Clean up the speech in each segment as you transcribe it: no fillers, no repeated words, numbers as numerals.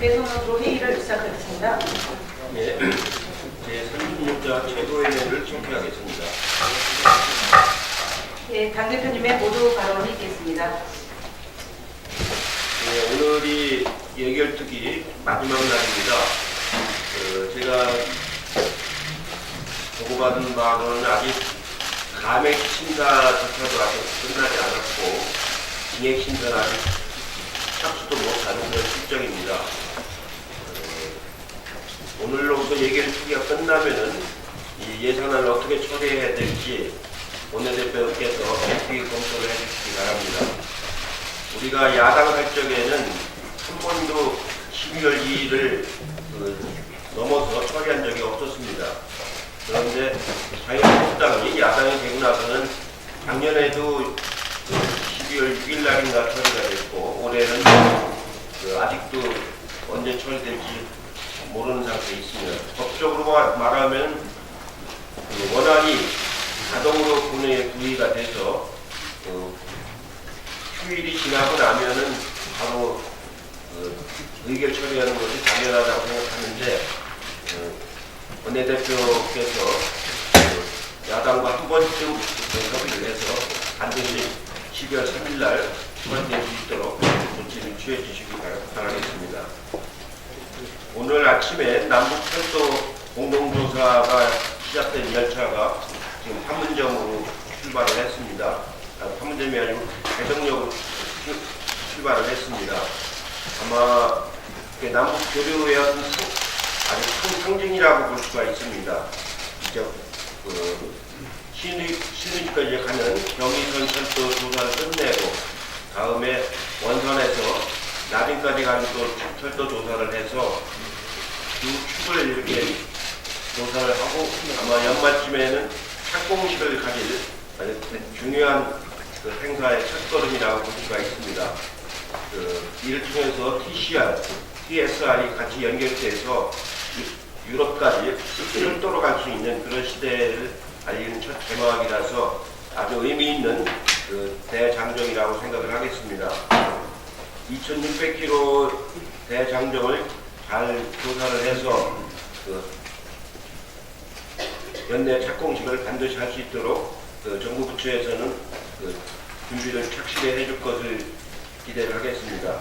네, 손으로 회의를 시작하겠습니다. 예, 제36자 최고위원을 청취하겠습니다. 예, 당대표님의 모두 발언이 있겠습니다. 예, 오늘이 예결특위 마지막 날입니다. 제가 보고받은 바로는 아직 감액 심사조차도 아직 끝나지 않았고 징액 심사는 아직 착수도 못하는 그런 실정입니다. 오늘로부터 예결특위가 끝나면은 이 예산안을 어떻게 처리해야 될지 원내대표께서 깊이 검토를 해주시기 바랍니다. 우리가 야당 할 적에는 한 번도 12월 2일을 넘어서 처리한 적이 없었습니다. 그런데 자유한국당이 야당이 되고 나서는 작년에도 12월 6일 날인가 처리가 됐고 올해는 아직도 언제 처리될지 모르는 상태에 있습니다. 법적으로 말하면 원안이 자동으로 본회의에 부의가 돼서 휴일이 지나고 나면은 바로 의결 처리하는 것이 당연하다고 생각하는데 원내대표께서 야당과 한 번쯤 협의를 해서 반드시 12월 3일 날 처리될 수 있도록 조치를 취해 주시기 바라겠습니다. 오늘 아침에 남북철도 공동조사가 시작된 열차가 지금 판문점으로 출발을 했습니다. 판문점이 아니고 대정역으로 출발을 했습니다. 아마 남북 교류의 아주 큰 상징이라고 볼 수가 있습니다. 이제 신의까지 가는 경의선 철도 조사를 끝내고 다음에 원선에서 나진까지 가는 또 철도 조사를 해서 두 축을 이렇게 조사를 하고 아마 연말쯤에는 착공식을 가질 아주 중요한 행사의 첫걸음이라고 볼 수가 있습니다. 이를 통해서 TSR이 같이 연결돼서 유럽까지 철도로 갈 수 있는 그런 시대를 알리는 첫 개막이라서 아주 의미 있는 대장정이라고 생각을 하겠습니다. 2600km 대장정을 잘 조사를 해서 연내 착공식을 반드시 할 수 있도록 정부 부처에서는 준비를 착실히 해줄 것을 기대를 하겠습니다.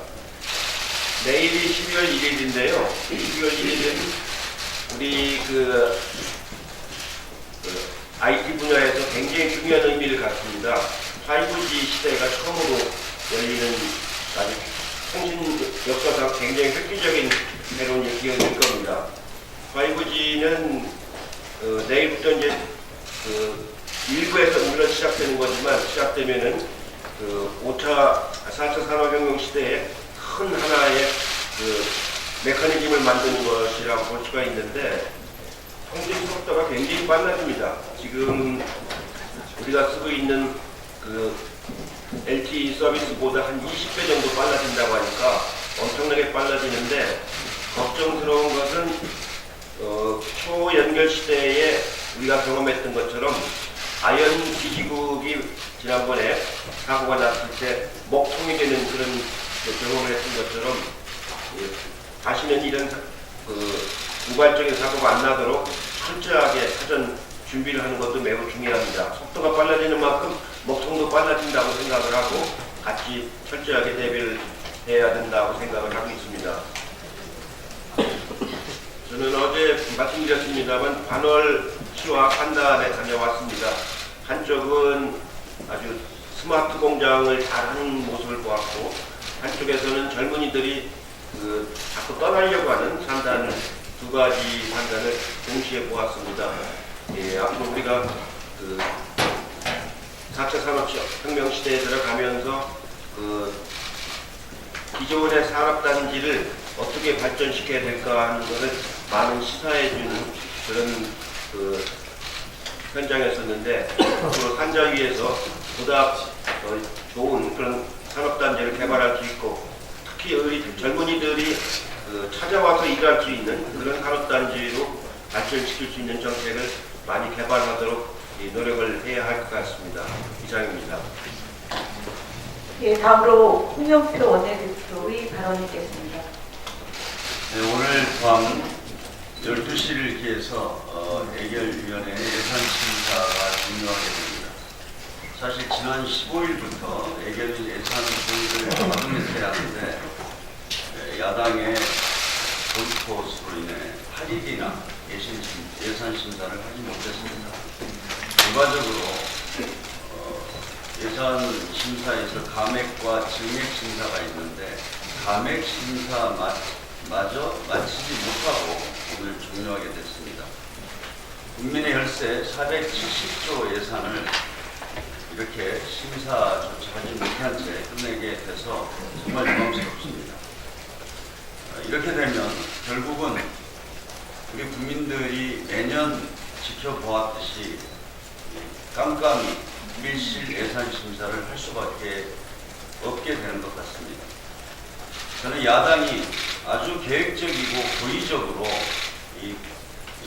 내일이 12월 1일인데요. 12월 1일은 우리 IT 분야에서 굉장히 중요한 의미를 갖습니다. 5G 시대가 처음으로 열리는 아주 통신 역사상 굉장히 획기적인 새로운 기회가 될 겁니다. 5G는 내일부터 이제 일부에서 물론 시작되는 거지만 시작되면은 4차 산업혁명 시대에 큰 하나의 메커니즘을 만드는 것이라고 볼 수가 있는데 통신 속도가 굉장히 빨라집니다. 지금 우리가 쓰고 있는 LTE 서비스보다 한 20배 정도 빨라진다고 하니까 엄청나게 빨라지는데 걱정스러운 것은 초연결 시대에 우리가 경험했던 것처럼 아연 기지국이 지난번에 사고가 났을 때 먹통이 되는 그런 경험을 했던 것처럼 다시는 이런 우발적인 사고가 안 나도록 철저하게 사전 준비를 하는 것도 매우 중요합니다. 속도가 빨라지는 만큼 먹통도 빨라진다고 생각을 하고 같이 철저하게 대비를 해야 된다고 생각을 하고 있습니다. 저는 어제 말씀드렸습니다만 반월시와 판단에 다녀왔습니다. 한쪽은 아주 스마트 공장을 잘하는 모습을 보았고 한쪽에서는 젊은이들이 자꾸 떠나려고 하는 산단을 두 가지 산단을 동시에 보았습니다. 예, 앞으로 우리가 4차 산업혁명 시대에 들어가면서 기존의 산업단지를 어떻게 발전시켜야 될까 하는 것을 많은 시사해주는 그런 현장이었었는데 앞으로 산자 위에서 보다 좋은 그런 산업단지를 개발할 수 있고 특히 우리 젊은이들이 찾아와서 일할 수 있는 그런 산업단지로 발전시킬 수 있는 정책을 많이 개발하도록 노력을 해야 할 것 같습니다. 이상입니다. 예, 다음으로 홍영표 원내대표의 발언이 있겠습니다. 오늘 밤 12시를 기해서 예결위원회 예산심사가 종료하게 됩니다. 사실 지난 15일부터 예결위 예산 동의를 가동했어야 하는데 야당의 보이콧으로 인해 8일이나 예산심사를 하지 못했습니다. 결과적으로 예산심사에서 감액과 증액심사가 있는데 감액심사마저 마치지 못하고 오늘 종료하게 됐습니다. 국민의 혈세 470조 예산을 이렇게 심사조차 하지 못한 채 끝내게 돼서 정말 유감스럽습니다. 이렇게 되면 결국은 우리 국민들이 매년 지켜보았듯이 깜깜이 밀실 예산 심사를 할 수밖에 없게 되는 것 같습니다. 저는 야당이 아주 계획적이고 고의적으로 이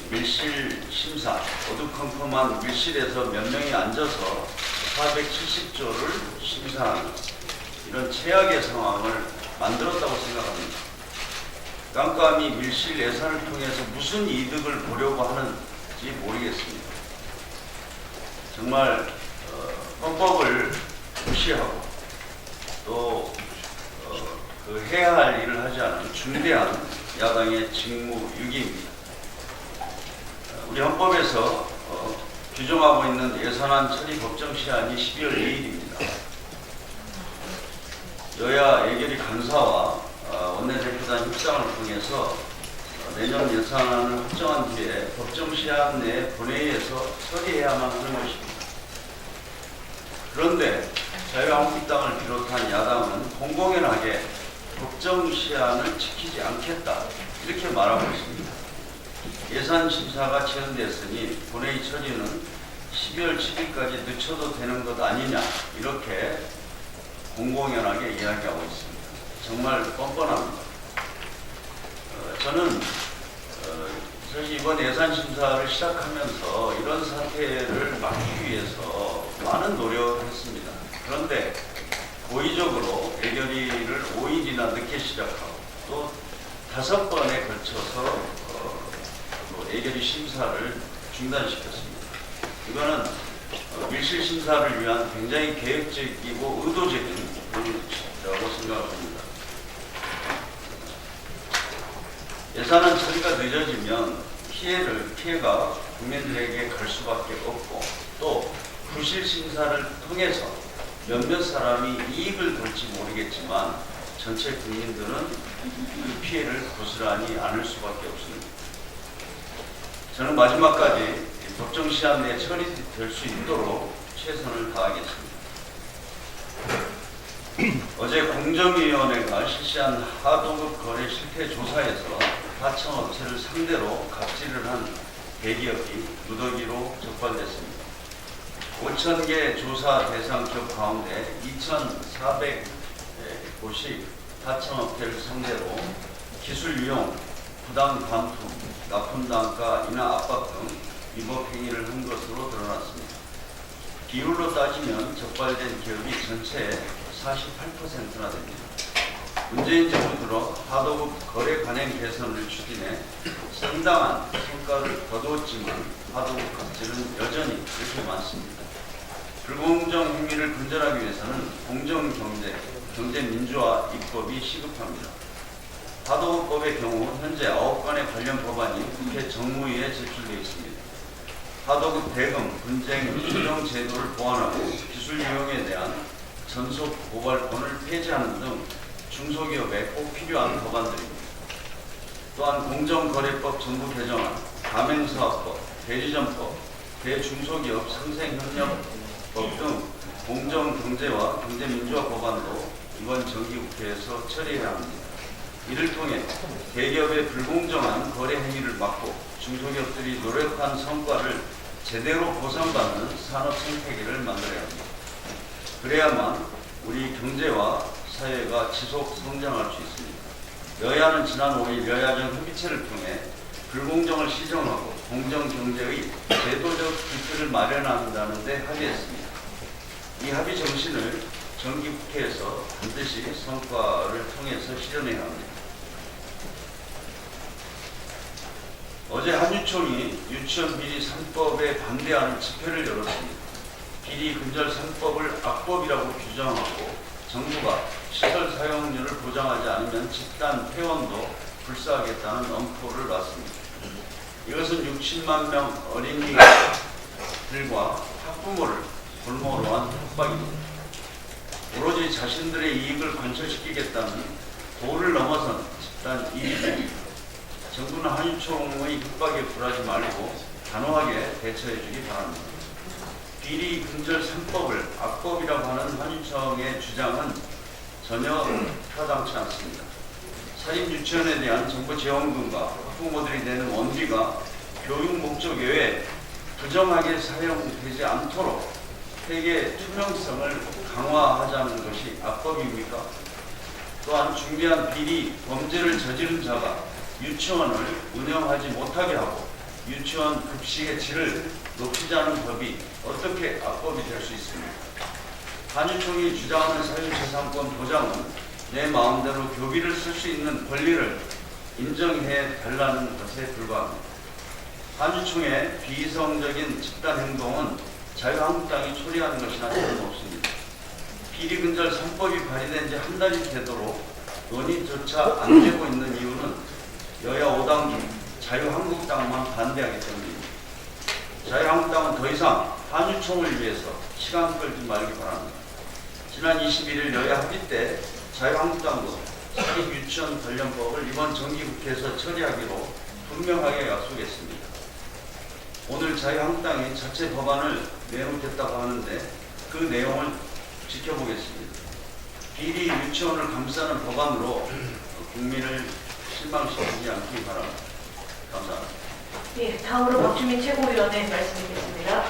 밀실 심사, 어두컴컴한 밀실에서 몇 명이 앉아서 470조를 심사하는 이런 최악의 상황을 만들었다고 생각합니다. 깜깜이 밀실 예산을 통해서 무슨 이득을 보려고 하는지 모르겠습니다. 정말 헌법을 무시하고 또 그 해야 할 일을 하지 않은 중대한 야당의 직무유기입니다. 우리 헌법에서 규정하고 있는 예산안 처리 법정 시한이 12월 2일입니다. 여야 예결위 간사와 원내대표단 협상을 통해서 내년 예산안을 확정한 뒤에 법정 시한 내에 본회의에서 처리해야만 하는 것입니다. 그런데 자유한국당을 비롯한 야당은 공공연하게 법정 시한을 지키지 않겠다 이렇게 말하고 있습니다. 예산 심사가 지연됐으니 본회의 처리는 12월 7일까지 늦춰도 되는 것 아니냐 이렇게 공공연하게 이야기하고 있습니다. 정말 뻔뻔합니다. 저는 사실 이번 예산 심사를 시작하면서 이런 사태를 막기 위해서 많은 노력을 했습니다. 그런데 고의적으로 예결위를 5일이나 늦게 시작하고 또 5번에 걸쳐서 예결위 심사를 중단시켰습니다. 이거는 밀실 심사를 위한 굉장히 계획적이고 의도적인 것이라고 생각합니다. 예산안 처리가 늦어지면 피해가 국민들에게 갈 수밖에 없고 또 부실 심사를 통해서 몇몇 사람이 이익을 볼지 모르겠지만 전체 국민들은 그 피해를 고스란히 안을 수밖에 없습니다. 저는 마지막까지 법정 시한 내에 처리될 수 있도록 최선을 다하겠습니다. 어제 공정위원회가 실시한 하도급 거래 실태 조사에서 하청업체를 상대로 갑질을 한 대기업이 무더기로 적발됐습니다. 5,000개 조사 대상 기업 가운데 2,400곳이 하청업체를 상대로 기술 이용, 부당 반품, 납품 단가 인하 압박 등 위법 행위를 한 것으로 드러났습니다. 비율로 따지면 적발된 기업이 전체의 48%나 됩니다. 문재인 정부 들어 하도급 거래 관행 개선을 추진해 상당한 성과를 거두었지만 하도급 갑질은 여전히 그렇게 많습니다. 불공정 행위를 근절하기 위해서는 공정경제, 경제민주화 입법이 시급합니다. 하도급법의 경우 현재 9건의 관련 법안이 국회 정무위에 제출되어 있습니다. 하도급 대금, 분쟁, 조정 제도를 보완하고 기술 이용에 대한 전속 고발권을 폐지하는 등 중소기업에 꼭 필요한 법안들입니다. 또한 공정거래법 전부 개정안, 가맹사업법, 대리점법, 대중소기업 상생협력법 등 공정경제와 경제민주화 법안도 이번 정기국회에서 처리해야 합니다. 이를 통해 대기업의 불공정한 거래 행위를 막고 중소기업들이 노력한 성과를 제대로 보상받는 산업 생태계를 만들어야 합니다. 그래야만 우리 경제와 사회가 지속 성장할 수 있습니다. 여야는 지난 5일 여야정 협의체를 통해 불공정을 시정하고 공정경제의 제도적 기틀을 마련한다는 데 합의했습니다. 이 합의 정신을 정기국회에서 반드시 성과를 통해서 실현해야 합니다. 어제 한유총이 유치원 비리 3법에 반대하는 집회를 열었습니다. 비리 근절 3법을 악법이라고 규정하고 정부가 시설 사용료를 보장하지 않으면 집단 폐원도 불사하겠다는 엄포를 놨습니다. 이것은 60만 명 어린이들과 학부모를 골모로 한 협박입니다. 오로지 자신들의 이익을 관철시키겠다는 도를 넘어선 집단 이익입니다. 정부는 한유총의 협박에 굴하지 말고 단호하게 대처해 주기 바랍니다. 비리 근절 3법을 악법이라고 하는 한유총의 주장은 전혀 타당치 않습니다. 사립 유치원에 대한 정부 지원금과 학부모들이 내는 원비가 교육 목적 외에 부정하게 사용되지 않도록 회계 투명성을 강화하자는 것이 악법입니까? 또한 중대한 비리, 범죄를 저지른 자가 유치원을 운영하지 못하게 하고 유치원 급식의 질을 높이자는 법이 어떻게 악법이 될 수 있습니까? 한유총이 주장하는 사유재산권 보장은 내 마음대로 교비를 쓸 수 있는 권리를 인정해 달라는 것에 불과합니다. 한유총의 비이성적인 집단 행동은 자유한국당이 처리하는 것이나 다름없습니다. 비리 근절 3법이 발의된 지 한 달이 되도록 논의조차 안 되고 있는 이유는 여야 5당 중 자유한국당만 반대하기 때문입니다. 자유한국당은 더 이상 한유총을 위해서 시간 끌지 말기 바랍니다. 지난 21일 여야 합의 때 자유한국당도 사립유치원 관련법을 이번 정기국회에서 처리하기로 분명하게 약속했습니다. 오늘 자유한국당이 자체 법안을 내놓겠다고 하는데 그 내용을 지켜보겠습니다. 비리 유치원을 감싸는 법안으로 국민을 실망시키지 않기 바랍니다. 감사합니다. 예, 다음으로 박주민 최고위원의 말씀드리겠습니다.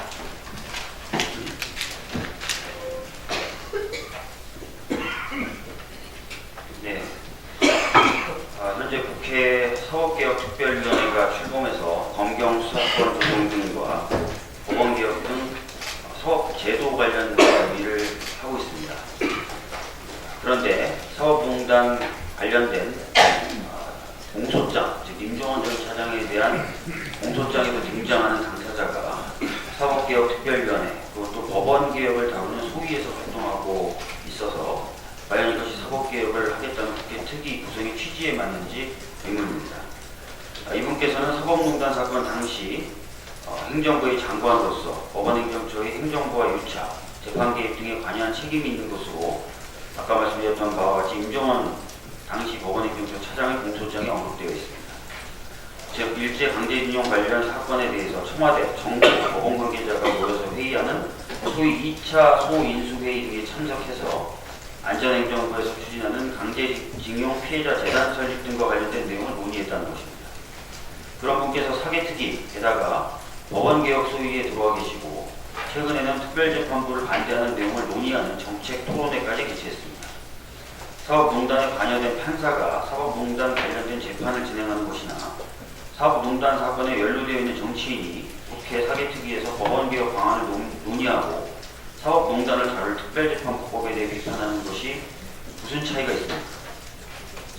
네. 현재 국회 사법개혁특별위원회가 출범해서 검경 수사권 조정 등과 법원개혁 등 사법 제도 관련 논의를 하고 있습니다. 그런데 사법농단 관련된 공소장, 즉 임종원 전 차장에 대한 공소장에도 등장하는 당사자가 사법개혁특별위원회 그것도 법원개혁을 다루는 소위에서 활동하고 있어서 과연 이것이 사법개혁을 하겠다는 국회 특위 구성의 취지에 맞는지 의문입니다. 이분께서는 사법농단 사건 당시 행정부의 장관으로서 법원행정처의 행정부와 유착, 재판개입 등에 관여한 책임이 있는 것으로 아까 말씀드렸던 바와 같이 임종원 당시 법원행정처 차장의 공소장에 언급되어 있습니다. 즉 일제강제징용 관련 사건에 대해서 청와대, 정부, 법원 관계자가 모여서 회의하는 소위 2차 소인수회의 등에 참석해서 안전행정부에서 추진하는 강제징용 피해자 재단 설립 등과 관련된 내용을 논의했다는 것입니다. 그런 분께서 사개특위, 게다가 법원개혁 소위에 들어와 계시고 최근에는 특별재판부를 반대하는 내용을 논의하는 정책 토론회까지 개최했습니다. 사법농단에 관여된 판사가 사법농단 관련된 재판을 진행하는 것이나 사법농단 사건에 연루되어 있는 정치인이 국회 사개특위에서 법원개혁 방안을 논의하고 사법농단을 다룰 특별재판법에 대해 비판하는 것이 무슨 차이가 있습니까?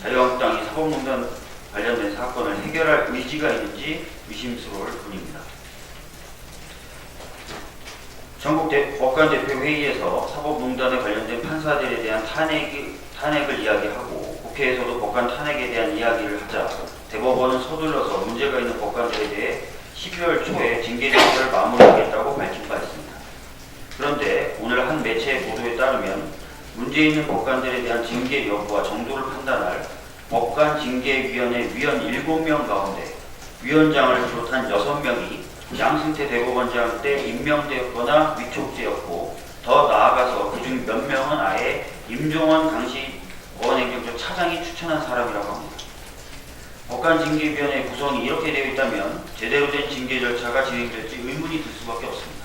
자유한국당이 사법농단 관련된 사건을 해결할 의지가 있는지 의심스러울 뿐입니다. 전국 법관대표회의에서 사법농단에 관련된 판사들에 대한 탄핵을 이야기하고 국회에서도 법관 탄핵에 대한 이야기를 하자 대법원은 서둘러서 문제가 있는 법관들에 대해 12월 초에 징계 조치를 마무리하겠다고 밝힌 바 있습니다. 그런데 오늘 한 매체의 보도에 따르면 문제 있는 법관들에 대한 징계 여부와 정도를 판단할 법관징계위원회 위원 7명 가운데 위원장을 비롯한 6명이 양승태 대법원장 때 임명되었거나 위촉되었고 더 나아가서 그중 몇 명은 아예 임종원 당시 법원행정처 차장이 추천한 사람이라고 합니다. 법관징계위원회 구성이 이렇게 되어 있다면 제대로 된 징계 절차가 진행될지 의문이 들 수밖에 없습니다.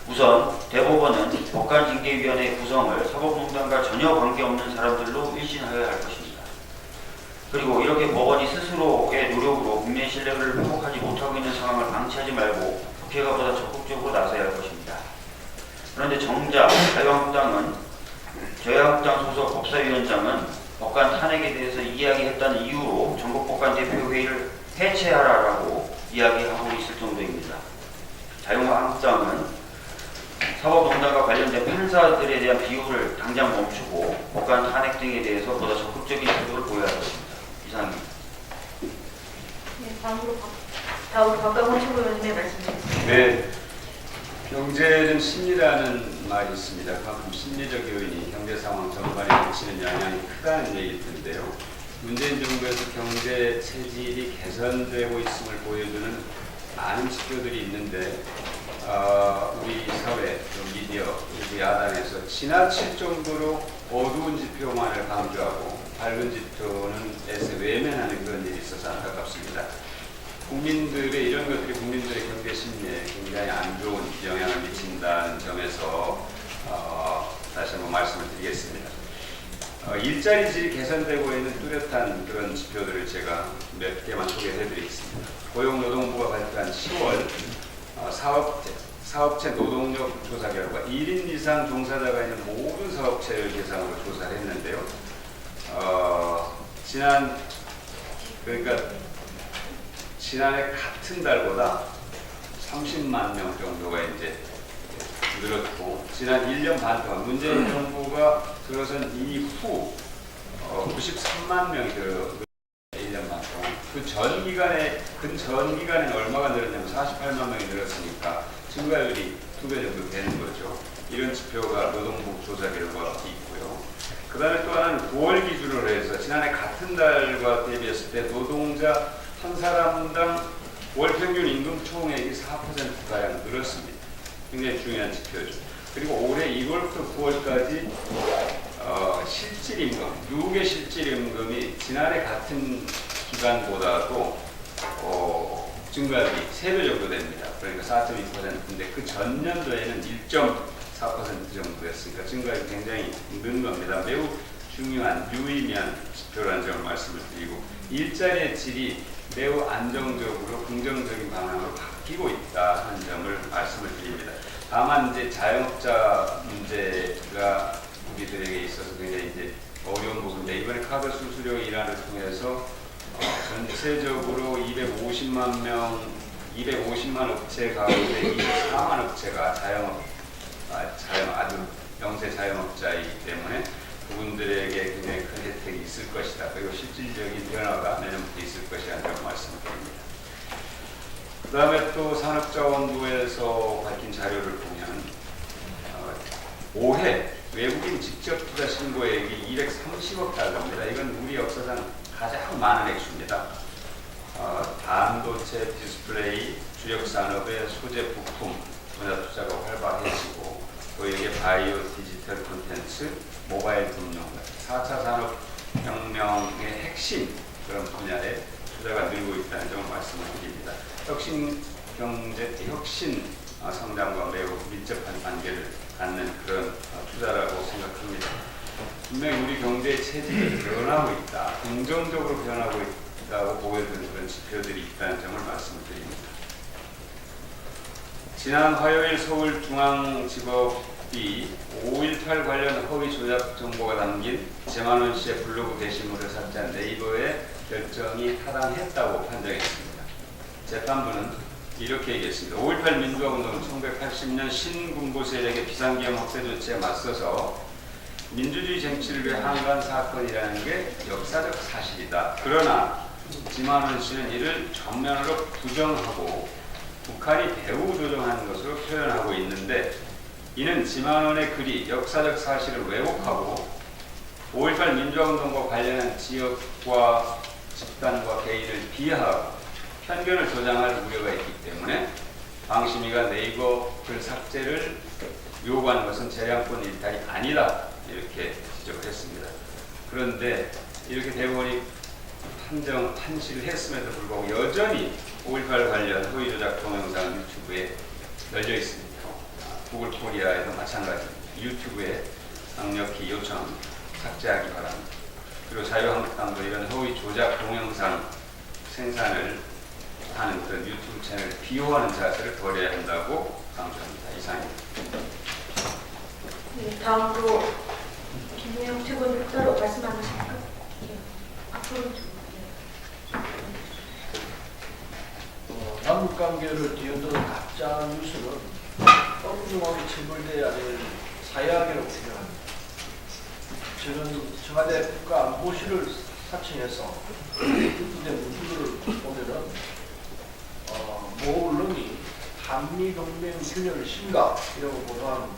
우선 대법원은 법관징계위원회 구성을 사법농단과 전혀 관계없는 사람들로 일신하여야 할 것입니다. 그리고 이렇게 법원이 스스로의 노력으로 국민의 신뢰를 회복하지 못하고 있는 상황을 방치하지 말고 국회가 보다 적극적으로 나서야 할 것입니다. 그런데 정작 자유한국당 소속 법사위원장은 법관 탄핵에 대해서 이야기했다는 이유로 전국법관대표회의를 해체하라라고 이야기하고 있을 정도입니다. 자유한국당은 사법농단과 관련된 판사들에 대한 비호를 당장 멈추고 법관 탄핵 등에 대해서 보다 적극적인 태도를 보여야 하겠습니다. 이상입니다. 네, 다음으로 박강원 최고위원님의 말씀드리겠습니다. 네, 경제는 심리라는 말이 있습니다. 그만큼 심리적 요인이 경제 상황 전반에 미치는 영향이 크다는 얘기일 텐데요. 문재인 정부에서 경제 체질이 개선되고 있음을 보여주는 많은 지표들이 있는데 우리 사회, 또 미디어, 우리 야당에서 지나칠 정도로 어두운 지표만을 강조하고 밝은 지표는 외면하는 그런 일이 있어서 안타깝습니다. 국민들의 이런 것들이 국민들의 경제 심리에 굉장히 안 좋은 영향을 미친다는 점에서 다시 한번 말씀을 드리겠습니다. 일자리 질이 개선되고 있는 뚜렷한 그런 지표들을 제가 몇 개만 소개해 드리겠습니다. 고용노동부가 발표한 10월 사업체 노동력 조사 결과 1인 이상 종사자가 있는 모든 사업체를 대상으로 조사를 했는데요. 지난해 같은 달보다 30만 명 정도가 이제 늘었고, 지난 1년 반 동안 문재인 정부가 들어선 이후 93만 명이 늘었고, 1년 반 동안 그 전 기간에는 얼마가 늘었냐면 48만 명이 늘었으니까 증가율이 2배 정도 되는 거죠. 이런 지표가 노동부 조사 결과가 있고요. 그 다음에 또 하나는 9월 기준으로 해서 지난해 같은 달과 대비했을 때 노동자 한 사람당 월 평균 임금 총액이 4%가량 늘었습니다. 굉장히 중요한 지표죠. 그리고 올해 1월부터 9월까지 실질임금, 누구의 실질임금이 지난해 같은 기간보다도 증가율이 3배 정도 됩니다. 그러니까 4.2%인데 그 전년도에는 1.4% 정도였으니까 증가율이 굉장히 는 겁니다. 매우 중요한 유의미한 지표라는 점을 말씀을 드리고, 일자리의 질이 매우 안정적으로 긍정적인 방향으로 바뀌고 있다 하는 점을 말씀을 드립니다. 다만 이제 자영업자 문제가 우리들에게 있어서 굉장히 이제 어려운 부분인데, 이번에 카드 수수료 인하를 통해서 전체적으로 250만 업체 가운데 24만 업체가 아주 영세 자영업자이기 때문에 그분들에게 굉장히 큰 혜택이 있을 것이다. 그리고 실질적인 변화가 내년부터 있을 것이라는 점 말씀드립니다. 그 다음에 또 산업자원부에서 밝힌 자료를 보면 올해 외국인 직접 투자 신고액이 230억 달러입니다. 이건 우리 역사상 가장 많은 액수입니다. 반도체, 디스플레이, 주력 산업의 소재 부품 분야 투자가 활발해지고, 또 여기에 바이오, 디지털 콘텐츠, 모바일 금융, 4차 산업혁명의 핵심 그런 분야에 투자가 늘고 있다는 점을 말씀을 드립니다. 혁신 경제, 혁신 성장과 매우 밀접한 관계를 갖는 그런 투자라고 생각합니다. 분명히 우리 경제의 체질이 변하고 있다, 긍정적으로 변하고 있다고 보여주는 그런 지표들이 있다는 점을 말씀을 드립니다. 지난 화요일 서울중앙지법이 5.18 관련 허위 조작 정보가 담긴 재만원 씨의 블로그 게시물을 삭제한 네이버의 결정이 타당했다고 판정했습니다. 재판부는 이렇게 얘기했습니다. 5.18 민주화운동은 1980년 신군부 세력의 비상기업 확대 조치에 맞서서 민주주의 쟁취를 위해 항거한 사건이라는 게 역사적 사실이다. 그러나 지만원 씨는 이를 전면으로 부정하고 북한이 배후 조정한 것으로 표현하고 있는데, 이는 지만원의 글이 역사적 사실을 왜곡하고 5.18 민주화운동과 관련한 지역과 집단과 개인을 비하하고 편견을 조장할 우려가 있기 때문에 방심위가 네이버 글 삭제를 요구하는 것은 재량권 일탈이 아니다, 이렇게 지적을 했습니다. 그런데 이렇게 대법원이 판시를 했음에도 불구하고 여전히 5.18 관련 허위 조작 동영상 유튜브에 열려 있습니다. 구글 코리아에도 마찬가지입니다. 유튜브에 강력히 요청합니다. 삭제하기 바랍니다. 그리고 자유한국당도 이런 허위 조작 동영상 생산을 하는 그런 유튜브 채널을 비호하는 자세를 버려야 한다고 강조합니다. 이상입니다. 네, 다음으로 김혜영 최고위원 따로 말씀 안 하십니까? 예. 앞으로 좀. 남북관계를 뒤흔드는 가짜 뉴스는 엄중하게 처벌돼야 될 사회학이라고 생각합니다. 저는 청와대 국가안보실을 사칭해서 입수된 문구들을 보면은 모 언론이 한미동맹 균열 심각이라고 보도한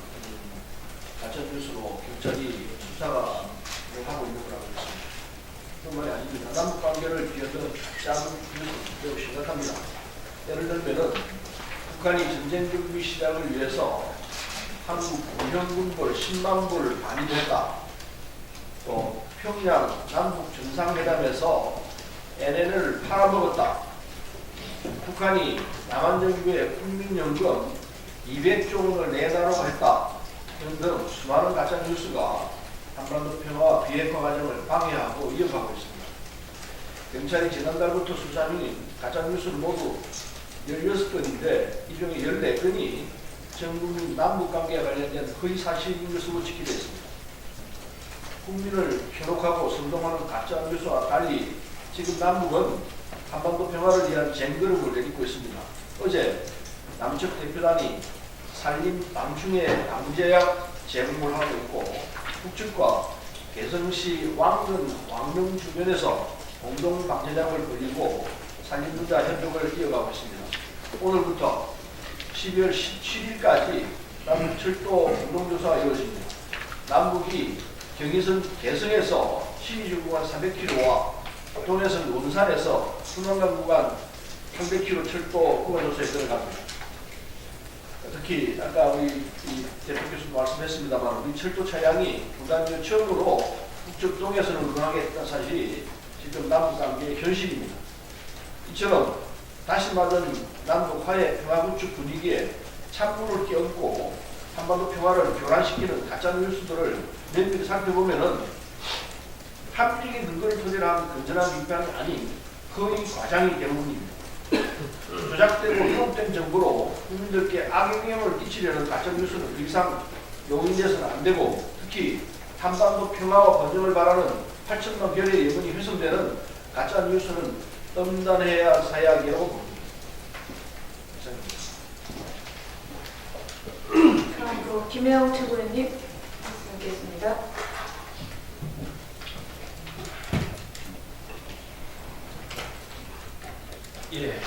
가짜 뉴스로 경찰이 수사가 하고 있는 거라고 했습니다. 그런 말이 아닙니다. 남북 관계를 뒤흔드는 가짜 뉴스 매우 심각합니다. 예를 들면은 북한이 전쟁 준비 시작을 위해서 한국 군용군벌 10만 불 반입했다. 또 평양 남북 정상회담에서 NLL을 팔아먹었다. 북한이 남한 정부의 국민연금 200조 원을 내놔라고 했다. 등등 수많은 가짜 뉴스가 한반도 평화와 비핵화 과정을 방해하고 이어가고 있습니다. 경찰이 지난달부터 수사 중인 가짜 뉴스를 모두 16건인데 이 중에 14건이 전국민 남북관계에 관련된 허위사실인 것으로 집계되었습니다. 국민을 현혹하고 선동하는 가짜 뉴스와 달리 지금 남북은 한반도 평화를 위한 쟁걸음을 내딛고 있습니다. 어제 남측 대표단이 산림 방충에 방제약 제공을 하고 있고 북측과 개성시 왕릉 주변에서 공동 방제작을 벌이고 산림분자 협력을 이어가고 있습니다. 오늘부터 12월 17일까지 남북 철도 공동조사가 이루어집니다. 남북이 경의선 개성에서 시위주 구간 300km와 동해선 논산에서 순환강 구간 300km 철도 구간 조사에 들어갑니다. 특히 아까 우리 대표께서도 말씀했습니다만 우리 철도 차량이 부산 이후 처음으로 북쪽 동해선을 운항했다는 사실이 지금 남북관계의 현실입니다. 이처럼 다시 말하는 남북 화해 평화 구축 분위기에 찬물을 끼얹고 한반도 평화를 교란시키는 가짜 뉴스들을 면밀히 살펴보면은 합리적인 근거를 토대로 한 건전한 비판이 아닌 거의 과장이 대부분입니다. 조작되고 왜곡된 정보로 국민들께 악영향을 끼치려는 가짜 뉴스는 더 이상 용인돼서는 안 되고 특히 한반도 평화와 번영을 바라는 8천만 결의 예문이 훼손되는 가짜 뉴스는 엄단해야 할 사약이라고 봅니다. 다음으로 김혜영 최고위원님 말씀드리겠습니다. 예.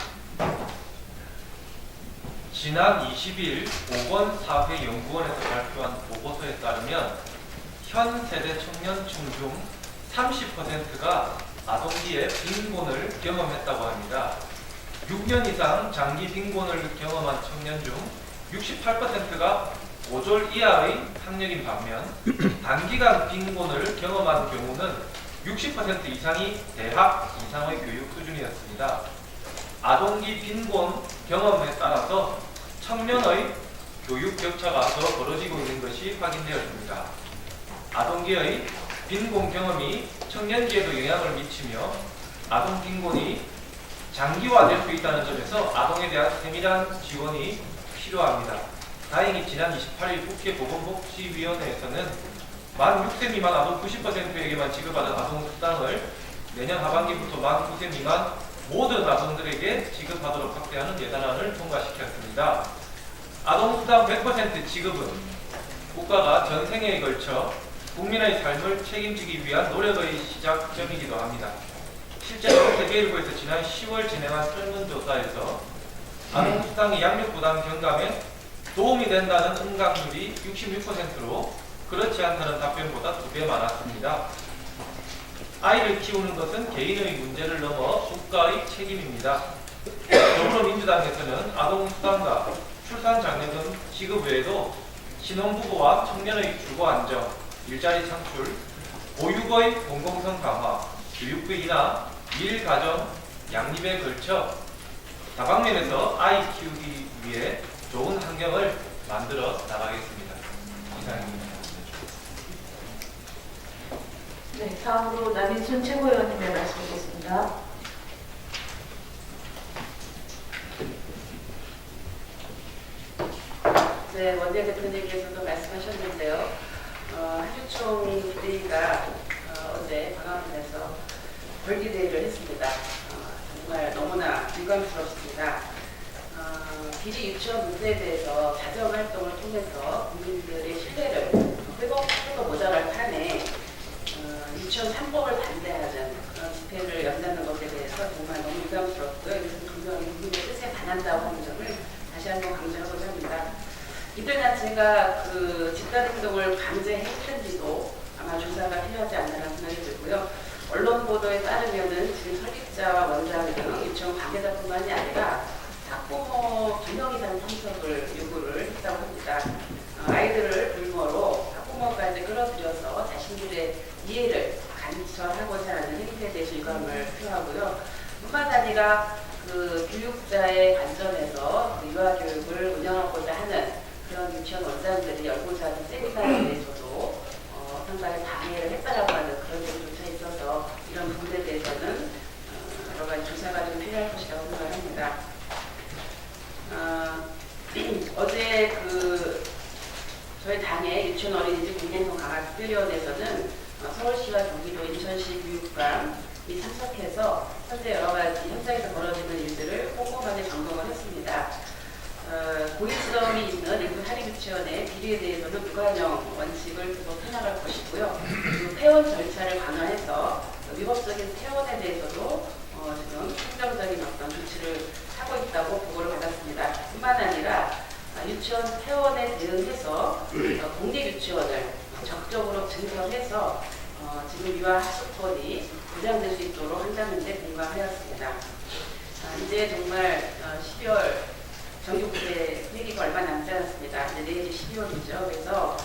지난 20일 보건사회연구원에서 발표한 보고서에 따르면 현 세대 청년 중 30%가 아동기에 빈곤을 경험했다고 합니다. 6년 이상 장기 빈곤을 경험한 청년 중 68%가 5졸 이하의 학력인 반면 단기간 빈곤을 경험한 경우는 60% 이상이 대학 이상의 교육 수준이었습니다. 아동기 빈곤 경험에 따라서 청년의 교육 격차가 더 벌어지고 있는 것이 확인되었습니다. 아동기의 빈곤 경험이 청년기에도 영향을 미치며 아동 빈곤이 장기화될 수 있다는 점에서 아동에 대한 세밀한 지원이 필요합니다. 다행히 지난 28일 국회 보건복지위원회에서는 만 6세 미만 아동 90%에게만 지급하는 아동수당을 내년 하반기부터 만 9세 미만 모든 아동들에게 지급하도록 확대하는 예산안을 통과시켰습니다. 아동수당 100% 지급은 국가가 전 생애에 걸쳐 국민의 삶을 책임지기 위한 노력의 시작점이기도 합니다. 실제로 세계일보에서 지난 10월 진행한 설문조사에서 아동수당이 양육부담 경감에 도움이 된다는 응답률이 66%로 그렇지 않다는 답변보다 2배 많았습니다. 아이를 키우는 것은 개인의 문제를 넘어 국가의 책임입니다. 더불어민주당에서는 아동수당과 출산장려금 지급 외에도 신혼부부와 청년의 주거 안정, 일자리 창출, 보육의 공공성 강화, 교육비 인하, 일가정, 양립에 걸쳐 다방면에서 아이 키우기 위해 좋은 환경을 만들어 나가겠습니다. 이상입니다. 네, 다음으로 남인순 최고위원님의 말씀드리겠습니다. 네, 원내 대표님께서도 말씀하셨는데요. 한주총 회의가 어제 방화문에서 벌기대회를 했습니다. 정말 너무나 유감스럽습니다. 비리 유치원 문제에 대해서 자정 활동을 통해서 국민들의 신뢰를 회복해도 모자랄 판에 유치원 3법을 반대하는 그런 집회를 연다는 것에 대해서 정말 너무 유감스럽고요. 이것은 분명히 국민의 뜻에 반한다고 하는 점을 다시 한번 강조하고자 합니다. 이들 단체가 그 집단행동을 강제했는지도 아마 조사가 필요하지 않나라는 생각이 들고요. 언론 보도에 따르면은 지금 설립자와 원장 등 유치원 관계자뿐만이 아니라 학부모 2명 이상 참석을 요구를 했다고 합니다. 아이들을 불모로 학부모까지 끌어들여서 자신들의 이해를 간철하고자 하는 행태에 대해서 유감을 표하고요. 뿐만 아니라 그 교육자의 관점에서 그 유아교육을 운영하고자 하는 그런 유치원 원장들이 열고자 하는 세미나에 대해서도 상당히 방해를 했다라고 하는 그런 점조차 있어서 이런 부분에 대해서는 여러 가지 조사가 좀 필요할 것이라고 생각합니다. 어제 그 저희 당의 유치원 어린이집 공공성 강화 특별위원회에서는 서울시와 경기도 인천시 교육감이 참석해서 현재 여러 가지 현장에서 벌어지는 일들을 꼼꼼하게 점검을 했습니다. 고의성이 있는 일부 사립유치원의 비리에 대해서는 무관용 원칙을 계속 해나갈 것이고요. 그리고 퇴원 절차를 강화해서 위법적인 퇴원에 대해서도 지금 행정적인 어떤 조치를 하고 있다고 보고를 받았습니다. 뿐만 아니라 유치원 퇴원에 대응해서 공립유치원을 적극적으로 증설해서 지금 유아 학습권이 보장될 수 있도록 한다는 데 공감하였습니다. 이제 정말 12월 정기국회 회기가 얼마 남지 않았습니다. 이제 내일이 12월이죠. 그래서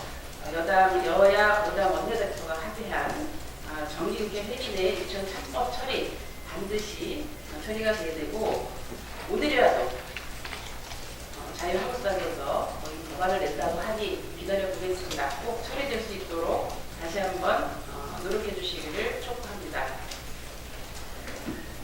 여야 5당 원내대표가 합의한 정기국회 회기 내 유치원 3법 처리 반드시 처리가 돼야 되고 오늘이라도 자유한국당에서 법안을 냈다고 하니 기다려보겠습니다. 꼭 처리될 수 있도록 다시 한번 노력해 주시기를 촉구합니다.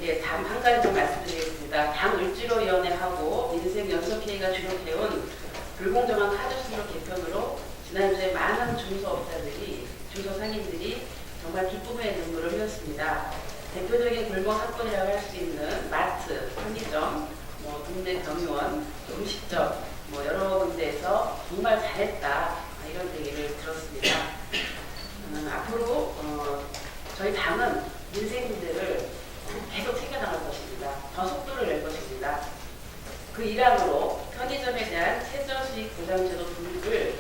예, 다음 한 가지 좀 말씀드리겠습니다. 당 을지로위원회하고 민생연석회의가 주력해온 불공정한 카드수로 개편으로 지난주에 많은 중소업자들이, 중소상인들이 정말 기쁨의 눈물을 흘렸습니다. 대표적인 골목 사건이라고 할 수 있는 마트, 편의점, 동네 경유원, 음식점, 여러 군데에서 정말 잘했다 이런 얘기를 들었습니다. 앞으로 저희 당은 민생들을 계속 챙겨나갈 것입니다. 더 속도를 낼 것입니다. 그 일환으로 편의점에 대한 최저수익 보장제도 도입을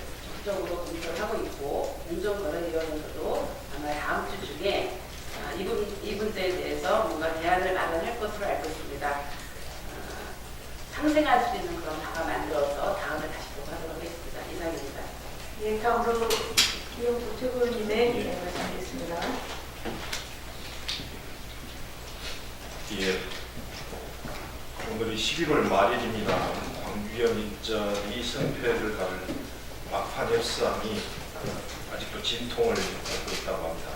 적극적으로 검토를 하고 있고 공정거래위원회에서도 아마 다음 주 중에 이 문제에 대해서 뭔가 대안을 마련할 것으로 알고 있습니다. 상생할 수 있는 그런 방안 만들어서 다음에 다시 보도하도록 하겠습니다. 이상입니다. 예, 다음으로 김용수 최고위원님의 말씀드리겠습니다. 예, 오늘이 11월 말일입니다. 광주형 일자리 선패를 가를 막판 협상이 아직도 진통을 겪고 있다고 합니다.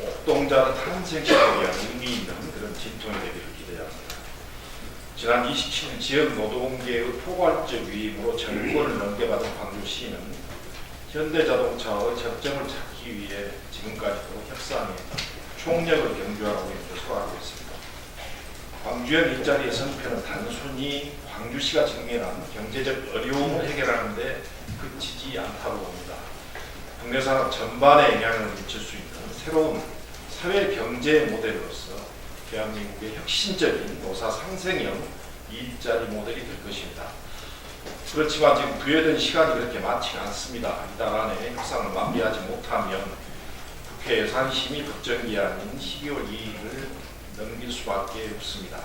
옥동자는 탄생시키기 위한 의미 있는 그런 진통이 되기를 기대합니다. 지난 27일 지역 노동계의 포괄적 위임으로 정권을 넘겨받은 광주시는 현대자동차의 적정을 찾기 위해 지금까지도 협상에 총력을 경주하고 있는 것으로 알고 있습니다. 광주형 일자리의 선패는 단순히 광주시가 직면한 경제적 어려움을 해결하는 데 그치지 않다고 봅니다. 국내산업 전반에 영향을 미칠 수 있는 새로운 사회 경제 모델로서 대한민국의 혁신적인 노사 상생형 일자리 모델이 될 것입니다. 그렇지만 지금 부여된 시간이 그렇게 많지가 않습니다. 이달 안에 협상을 마무리하지 못하면 국회 예산심의 법정기한인 12월 2일을 넘길 수밖에 없습니다.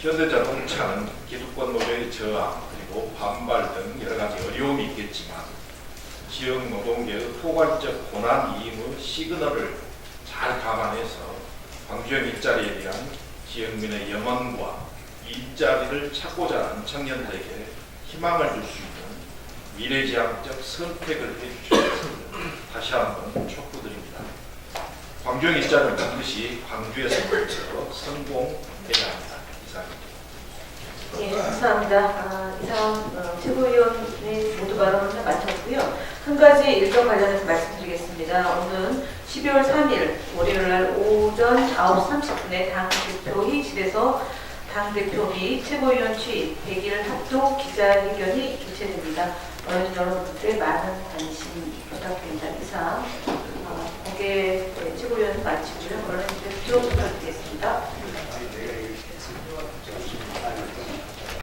현대자동차는 기득권 노조의 저항 그리고 반발 등 여러 가지 어려움이 있겠지만 지역 노동계의 포괄적 고난 이임의 시그널을 잘 감안해서 광주형 일자리에 대한 지역민의 염원과 일자리를 찾고자 하는 청년들에게 희망을 줄 수 있는 미래지향적 선택을 해주셔서 다시 한번 촉구드립니다. 광주형 일자리는 반드시 광주에서 먼저 성공해야 합니다. 이상입니다. 예, 감사합니다. 이상 최고위원회 모두 발언을 마쳤고요. 한 가지 일정 관련해서 말씀드리겠습니다. 오늘은 12월 3일 월요일날 오전 9시 30분에 당 대표 회의실에서 당대표 및 최고위원 취임 100일 합동 기자회견이 개최됩니다. 어린 여러분들의 많은 관심 부탁드립니다. 이상 100개 최고위원을 마치고요. 그러면 대표부터